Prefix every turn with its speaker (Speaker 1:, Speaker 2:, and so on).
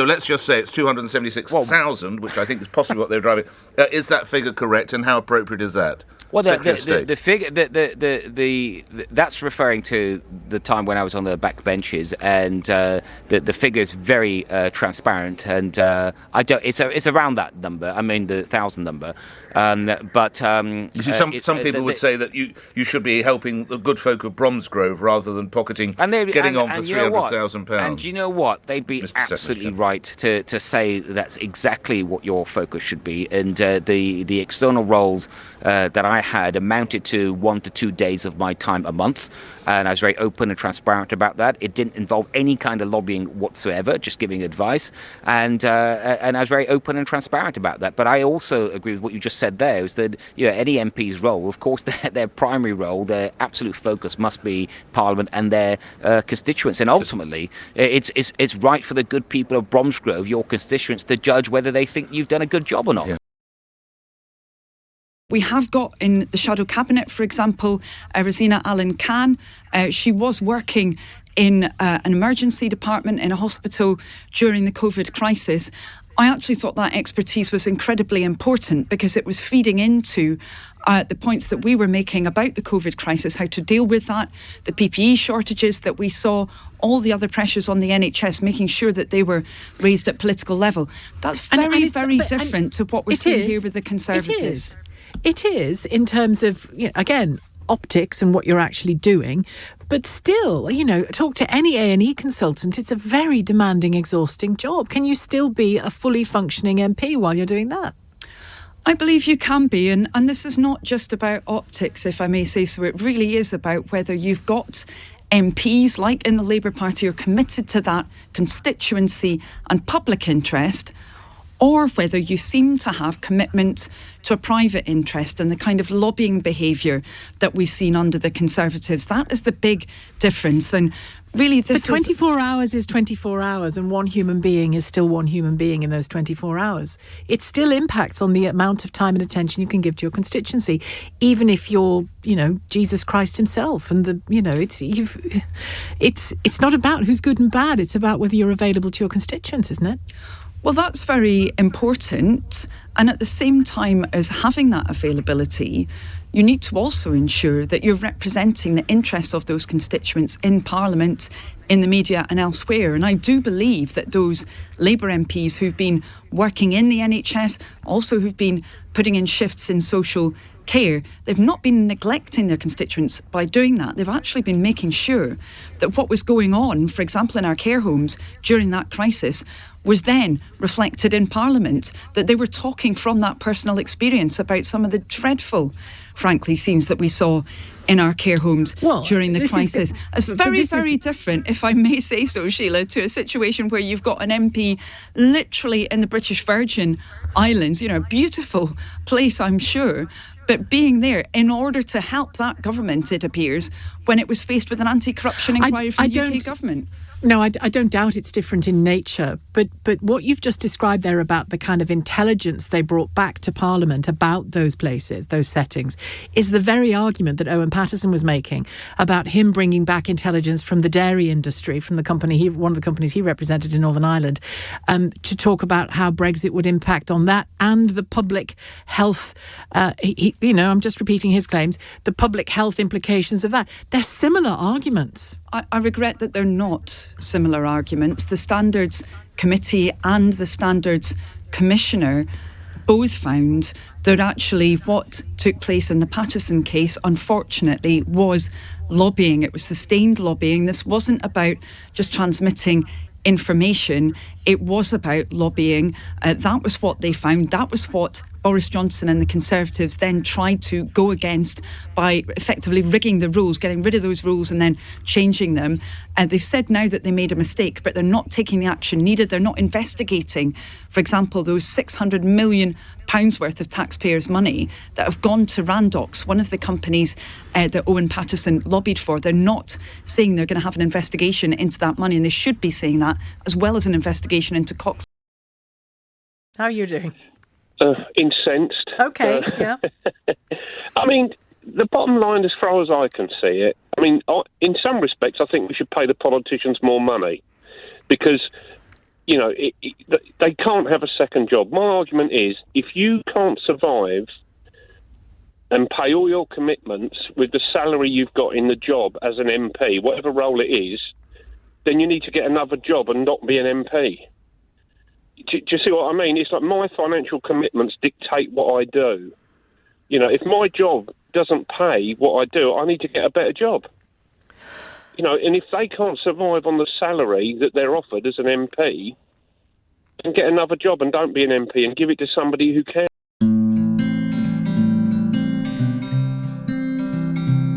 Speaker 1: So let's just say it's 276,000, which I think is possibly what they're driving. Is that figure correct, and how appropriate is that?
Speaker 2: Well, the figure, that's referring to the time when I was on the back benches, and the figure is very transparent, and I don't. It's around that number. I mean, the 1,000 number. But
Speaker 1: you see, some people would say that you should be helping the good folk of Bromsgrove rather than pocketing, getting on for £300,000.
Speaker 2: And you know what? They'd be absolutely right to say that's exactly what your focus should be. And the external roles that I had amounted to 1 to 2 days of my time a month. And I was very open and transparent about that. It didn't involve any kind of lobbying whatsoever, just giving advice. And I was very open and transparent about that. But I also agree with what you just said there, is that any MP's role, of course, their primary role, their absolute focus must be Parliament and their constituents. And ultimately, it's right for the good people of Bromsgrove, your constituents, to judge whether they think you've done a good job or not.
Speaker 1: Yeah.
Speaker 3: We have got in the shadow cabinet, for example, Rosina Allen-Khan. She was working in an emergency department in a hospital during the COVID crisis. I actually thought that expertise was incredibly important because it was feeding into the points that we were making about the COVID crisis, how to deal with that, the PPE shortages that we saw, all the other pressures on the NHS, making sure that they were raised at political level. That's very different to what we're seeing here with the Conservatives.
Speaker 4: It is in terms of, again, optics and what you're actually doing. But still, talk to any A&E consultant. It's a very demanding, exhausting job. Can you still be a fully functioning MP while you're doing that?
Speaker 3: I believe you can be. And this is not just about optics, if I may say so. It really is about whether you've got MPs, like in the Labour Party, who are committed to that constituency and public interest, or whether you seem to have commitment to a private interest and the kind of lobbying behaviour that we've seen under the Conservatives. That is the big difference. And really, this
Speaker 4: 24 hours is 24 hours, and one human being is still one human being in those 24 hours. It still impacts on the amount of time and attention you can give to your constituency, even if you're, Jesus Christ himself. And it's not about who's good and bad. It's about whether you're available to your constituents, isn't it?
Speaker 3: Well, that's very important. And at the same time as having that availability, you need to also ensure that you're representing the interests of those constituents in Parliament, in the media and elsewhere. And I do believe that those Labour MPs who've been working in the NHS, also who've been putting in shifts in social care, they've not been neglecting their constituents by doing that. They've actually been making sure that what was going on, for example, in our care homes during that crisis, was then reflected in Parliament, that they were talking from that personal experience about some of the dreadful, frankly, scenes that we saw in our care homes during the crisis. It's very different, if I may say so, Sheila, to a situation where you've got an MP literally in the British Virgin Islands, a beautiful place, I'm sure, but being there in order to help that government, it appears, when it was faced with an anti-corruption inquiry from the UK government.
Speaker 4: No, I don't doubt it's different in nature, but what you've just described there about the kind of intelligence they brought back to Parliament about those places, those settings, is the very argument that Owen Paterson was making about him bringing back intelligence from the dairy industry, from the company one of the companies he represented in Northern Ireland, to talk about how Brexit would impact on that and the public health. I'm just repeating his claims. The public health implications of that. They're similar arguments.
Speaker 3: I regret that they're not similar arguments. The Standards Committee and the Standards Commissioner both found that actually what took place in the Paterson case, unfortunately, was lobbying. It was sustained lobbying. This wasn't about just transmitting information. It was about lobbying. That was what they found. That was what Boris Johnson and the Conservatives then tried to go against by effectively rigging the rules, getting rid of those rules and then changing them. And they've said now that they made a mistake, but they're not taking the action needed. They're not investigating, for example, those £600 million worth of taxpayers' money that have gone to Randox, one of the companies that Owen Paterson lobbied for. They're not saying they're going to have an investigation into that money, and they should be saying that, as well as an investigation into Cox.
Speaker 4: How are you doing?
Speaker 5: Incensed.
Speaker 4: Okay, yeah.
Speaker 5: I mean, the bottom line, as far as I can see it, in some respects, I think we should pay the politicians more money, because you know, they can't have a second job. My argument is, if you can't survive and pay all your commitments with the salary you've got in the job as an MP, whatever role it is, then you need to get another job and not be an MP. Do you see what I mean? It's like my financial commitments dictate what I do. You know, if my job doesn't pay what I do, I need to get a better job. You know, and if they can't survive on the salary that they're offered as an MP, then get another job and don't be an MP and give it to somebody who can.